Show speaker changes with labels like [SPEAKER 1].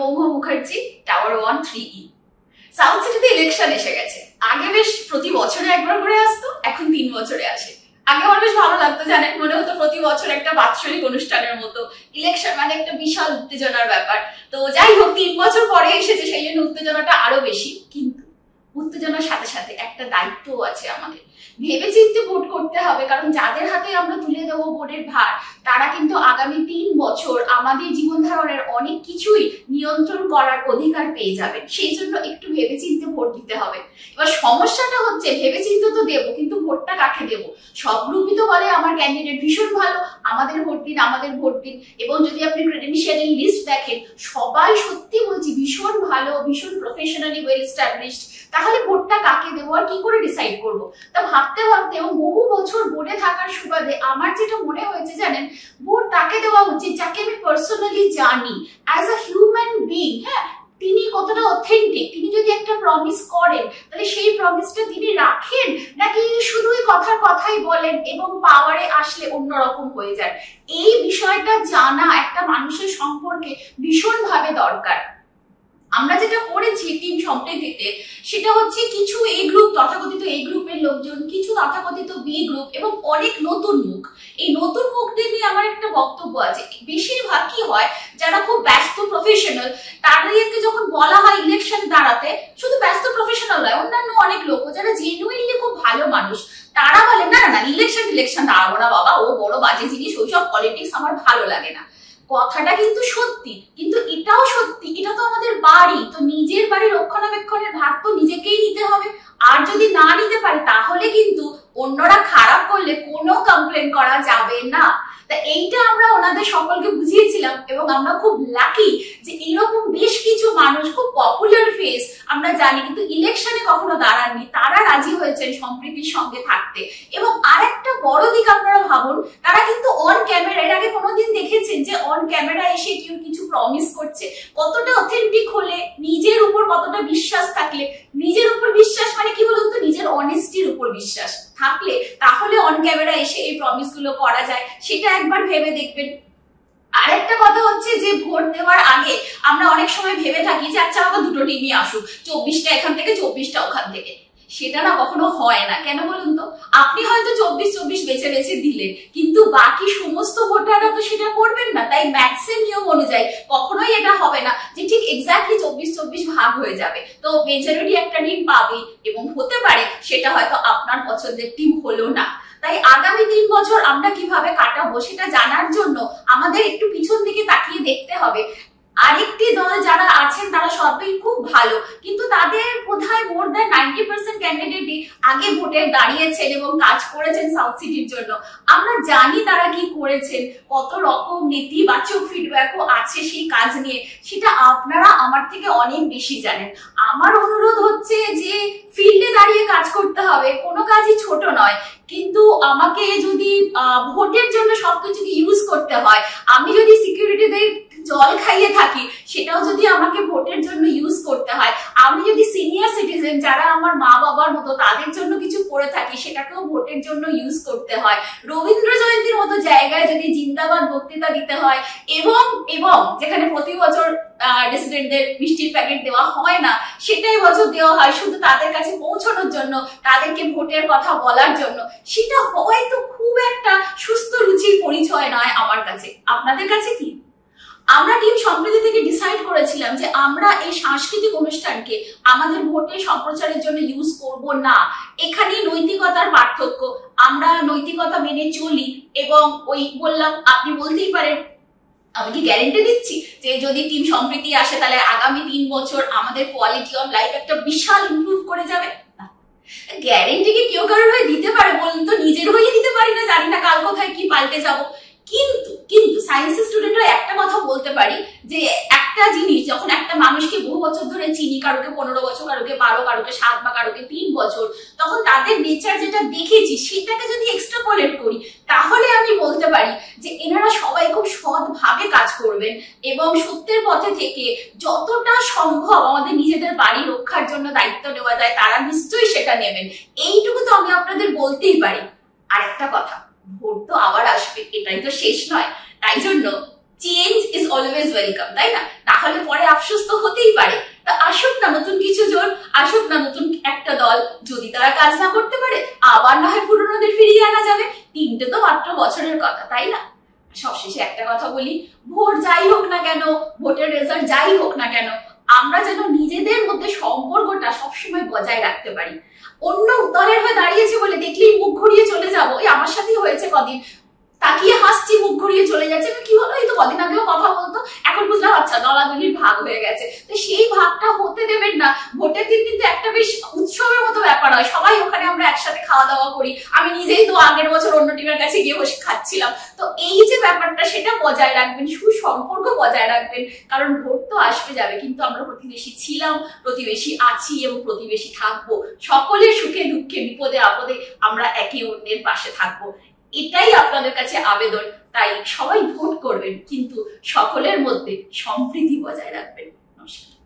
[SPEAKER 1] মহুয়া Mukherjee, tower 1-3E। South সিটিতে election এসে গেছে। আগে বেশ প্রতি বছরে একবার করে আসতো, এখন 3 বছরে আসে। আগে আমার বেশ ভালো লাগতো, জানেন, মনে হতো প্রতি বছর একটা বাৎসরিক অনুষ্ঠানের মতো। ইলেকশন মানে একটা বিশাল উত্তেজনার ব্যাপার। তো যাই হোক, 3 বছর পরে এসেছে, সেই জন্য উত্তেজনাটা আরো বেশি। কিন্তু উত্তেজনার সাথে সাথে একটা দায়িত্বও আছে আমাদের। ভেবে চিন্তে ভোট করতে হবে, কারণ যাদের হাতে আমরা তুলে দেবো ভোটের ভার, তারা কিন্তু আগামী 3 বছর আমাদের জীবন ধারণের অনেক কিছুই নিয়ন্ত্রণ করার অধিকার পেয়ে যাবেন। সেই জন্য একটু ভেবে চিন্তে ভোট দিতে হবে। এবার সমস্যাটা হচ্ছে, ভেবে চিন্তে তো দেবো, কিন্তু ভোটটা কাকে দেবো? সব গ্রুপই তো বলে আমার ক্যান্ডিডেট ভীষণ ভালো, আমাদের ভোট দিন, আমাদের ভোট দিন। এবং যদি আপনি ক্রেডেনশিয়াল লিস্ট দেখেন, সবাই সত্যি বলছি ভীষণ ভালো, ভীষণ প্রফেশনালি ওয়েল এস্টাবলিশড। তাহলে ভোটটা কাকে দেবো আর কি করে ডিসাইড করবো? তা ভাবতে ভাবতে এবং বহু বছর বোর্ডে থাকার সুবাদে আমার যেটা মনে হয়েছে জানেন, ভোট তাকে দেওয়া উচিত যাকে আমি পার্সোনালি জানি, অ্যাজ আ হিউম্যান বিং। হ্যাঁ, তিনি কতটা অথেন্টিক, তিনি যদি একটা প্রমিস করেন তাহলে সেই প্রমিসটা তিনি রাখেন, নাকি শুধুই কথার কথাই বলেন এবং পাওয়ারে আসলে অন্যরকম হয়ে যায়। এই বিষয়টা জানা একটা মানুষের সম্পর্কে ভীষণভাবে দরকার। আমরা যেটা করেছি টিম সম্প্রীতিতে, সেটা হচ্ছে কিছু এই গ্রুপ, তথাকথিত এই গ্রুপের লোকজন, কিছু তথাকথিত বি গ্রুপ এবং অনেক নতুন মুখ। এই নতুন মুখদের নিয়ে আমার একটা বক্তব্য আছে। বেশিরভাগ কি হয়, যারা খুব ব্যস্ত প্রফেশনাল, তাদেরকে যখন বলা হয় ইলেকশন দাঁড়াতে, শুধু ব্যস্ত প্রফেশনাল নয়, অন্যান্য অনেক লোক যারা জেনুইনলি খুব ভালো মানুষ, তারা বলে না না ইলেকশন দাঁড়াবো না বাবা, ও বড় বাজে জিনিস, ওইসব পলিটিক্স আমার ভালো লাগে না। কথাটা কিন্তু সত্যি, কিন্তু এটাও সত্যি, এটা তো আমাদের বাড়ি, তো নিজের বাড়ি রক্ষণাবেক্ষণের ভার তো নিজেকেই নিতে হবে। আর যদি না নিতে পারে, তাহলে কিন্তু অন্যরা খারাপ করলে কোনো কমপ্লেন করা যাবে না। তা এইটা আমরা ওনাদের সকলকে বুঝিয়েছিলাম এবং আমরা খুব লাকি যে এরকম বেশ কিছু মানুষ, খুব পপুলার ফেস আমরা জানি, কিন্তু ইলেকশনে কখনো দাঁড়াননি, তারা রাজি হয়েছেন সম্প্রীতির সঙ্গে থাকতে। এবং আরেকটা বড় দিক আপনারা ভাবুন, তারা কিন্তু অন ক্যামেরা, এর আগে কোনোদিন দেখেছেন যে অন ক্যামেরা এসে কেউ কিছু প্রমিস করছে? কতটা অথেন্টিক হলে, নিজের উপর কতটা বিশ্বাস থাকলে, নিজের উপর বিশ্বাস মানে কি বলুন তো, নিজের অনেস্টির উপর বিশ্বাস থাকলে তাহলে অন ক্যামেরা এসে এই প্রমিস গুলো করা যায়, সেটা একবার ভেবে দেখবেন। আরেকটা কথা হচ্ছে যে ভোট দেওয়ার আগে আমরা অনেক সময় ভেবে থাকি যে আচ্ছা বাবা দুটো টিমই আসুক, 24টা এখান থেকে 24টা ওখান থেকে। সেটা না কখনো হয় না। কেন বলুন তো? আপনি হয়তো 24-24 বেছে বেছে দিলেন, কিন্তু বাকি সমস্ত ভোটাররা তো সেটা করবেন না। তাই ম্যাথসের নিয়ম অনুযায়ী কখনোই এটা হবে না যে ঠিক এক্স্যাক্টলি 24-24 ভাগ হয়ে যাবে। তো মেজরিটি একটা টিম পাবে এবং হতে পারে সেটা হয়তো আপনার পছন্দের টিম হলো না। তাই আগামী 3 বছর আমরা কিভাবে কাটাবো সেটা জানার জন্য আমাদের একটু পিছন দিকে তাকিয়ে দেখতে হবে। আরেকটি দল যারা আছেন তারা সবাই খুব ভালো, কিন্তু তাদের বোধহয় মোর দ্যান 90% ক্যান্ডিডেটই আগে ভোটে দাঁড়িয়েছেন এবং কাজ করেছেন সাউথ সিটির জন্য। আমরা জানি তারা কি করেছেন, কত রকম নেতিবাচক ফিডব্যাকও আছে সেই কাজ নিয়ে, সেটা আপনারা আমার থেকে অনেক বেশি জানেন। আমার অনুরোধ হচ্ছে যে ফিল্ডে দাঁড়িয়ে কাজ করতে হবে, কোনো কাজই ছোট নয়। কিন্তু আমাকে যদি ভোটের জন্য সবকিছুকে ইউজ করতে হয়, আমি যদি সিকিউরিটিদের জল খাইয়ে থাকি, সেটাও যদি আমাকে ভোটের জন্য ইউজ করতে হয়, আমি যদি সিনিয়র সিটিজেন যারা আমার মা বাবার মতো তাদের জন্য কিছু করে থাকি, সেটাকেও ভোটের জন্য ইউজ করতে হয়। রবীন্দ্র জয়ন্তীর মতো জায়গায় যদি জিন্দাবাদ বক্তৃতা দিতে হয় এবং এবং যেখানে প্রতি বছর রেসিডেন্টদের মিষ্টির প্যাকেট দেওয়া হয় না, সেটাই বছর দেওয়া হয় শুধু তাদের কাছে পৌঁছানোর জন্য, তাদেরকে ভোটের কথা বলার জন্য, সেটা হয়তো খুব একটা সুস্থ রুচির পরিচয় নয় আমার কাছে। আপনাদের কাছে কি? আমরা টিম সম্প্রীতি থেকে ডিসাইড করেছিলাম যে আমরা এই সাংস্কৃতিক অনুষ্ঠানকে আমাদের ভোটে সম্প্রচারের জন্য ইউজ করব না। এখানে নৈতিকতার পার্থক্য, আমরা নৈতিকতা মেনে চলি এবং ওই বললাম, আপনি বলতেই পারেন আমি কি গ্যারেন্টি দিচ্ছি যে যদি টিম সম্প্রীতি আসে তাহলে আগামী 3 বছর আমাদের কোয়ালিটি অফ লাইফ একটা বিশাল ইমপ্রুভ করে যাবে? গ্যারেন্টি কি কেউ কারোর হয়ে দিতে পারে বলুন তো? নিজের হয়ে দিতে পারি না, জানি না কাল কোথায় কি পাল্টে যাবো। কিন্তু সায়েন্সের স্টুডেন্টরা একটা কথা বলতে পারি যে একটা জিনিস যখন একটা মানুষকে বহু বছর ধরে চিনি, কারোকে 15 বছর, কারোকে 12, কারোকে 7 বা কারোকে 3 বছর, তখন তাদের নেচার যেটা দেখেছি সেটাকে যদি এক্সট্রাপোলেট করি, তাহলে আমি বলতে পারি যে এনারা সবাই খুব সৎভাবে কাজ করবেন এবং সত্যের পথে থেকে যতটা সম্ভব আমাদের নিজেদের বাড়ি রক্ষার জন্য দায়িত্ব নেওয়া যায় তারা নিশ্চয়ই সেটা নেবেন। এইটুকু তো আমি আপনাদের বলতেই পারি। আর একটা কথা, ভোট তো আবার আসবে, এটাই তো শেষ নয়। তাই জন্য চেঞ্জ ইজ অলওয়েজ ওয়েলকাম, তাই না? তাহলে পরে আফসোস তো হতেই পারে। তা আসুক না নতুন কিছু জন, আসুক না নতুন একটা দল, যদি তারা কাজ না করতে পারে আবার না হয় পুরনোদের ফিরিয়ে আনা যাবে। 3টে তো মাত্র বছরের কথা, তাই না? সবশেষে একটা কথা বলি, ভোট যাই হোক না কেন, ভোটের রেজাল্ট যাই হোক না কেন, আমরা যেন নিজেদের মধ্যে সম্পর্কটা সবসময় বজায় রাখতে পারি। অন্য দলের হয়ে দাঁড়িয়েছে বলে দেখলেই মুখ ঘুরিয়ে চলে যাবো, এই আমার সাথেই হয়েছে কদিন, তাকিয়ে হাসছি, মুখ ঘুরিয়ে চলে যাচ্ছে, কি হলো, এই তো কদিন আগেও কথা বলতো, এখন বুঝলাম আচ্ছা দলাদলির ভাগ হয়ে গেছে। তো সেই ভাগটা হতে দেবেন না। ভোটের দিন কিন্তু একটা বেশ উৎসবের মতো ব্যাপার হয়, সবাই ওখানে আমরা একসাথে খাওয়া দাওয়া করি। আমি নিজেই তো আগের বছর অন্য টিমের কাছে গিয়ে বসে খাচ্ছিলাম। তো এই যে ব্যাপারটা, সেটা বজায় রাখবেন, সুসম্পর্ক বজায় রাখবেন, কারণ ভোট তো আসবে যাবে, কিন্তু আমরা প্রতিবেশী ছিলাম, প্রতিবেশী আছি এবং প্রতিবেশী থাকবো। সকলের সুখে দুঃখে বিপদে আপদে আমরা একে অন্যের পাশে থাকবো, এটাই আপনাদের কাছে আবেদন। তাই সবাই ভোট করবেন, কিন্তু সকলের মধ্যে সম্প্রীতি বজায় রাখবেন। নমস্কার।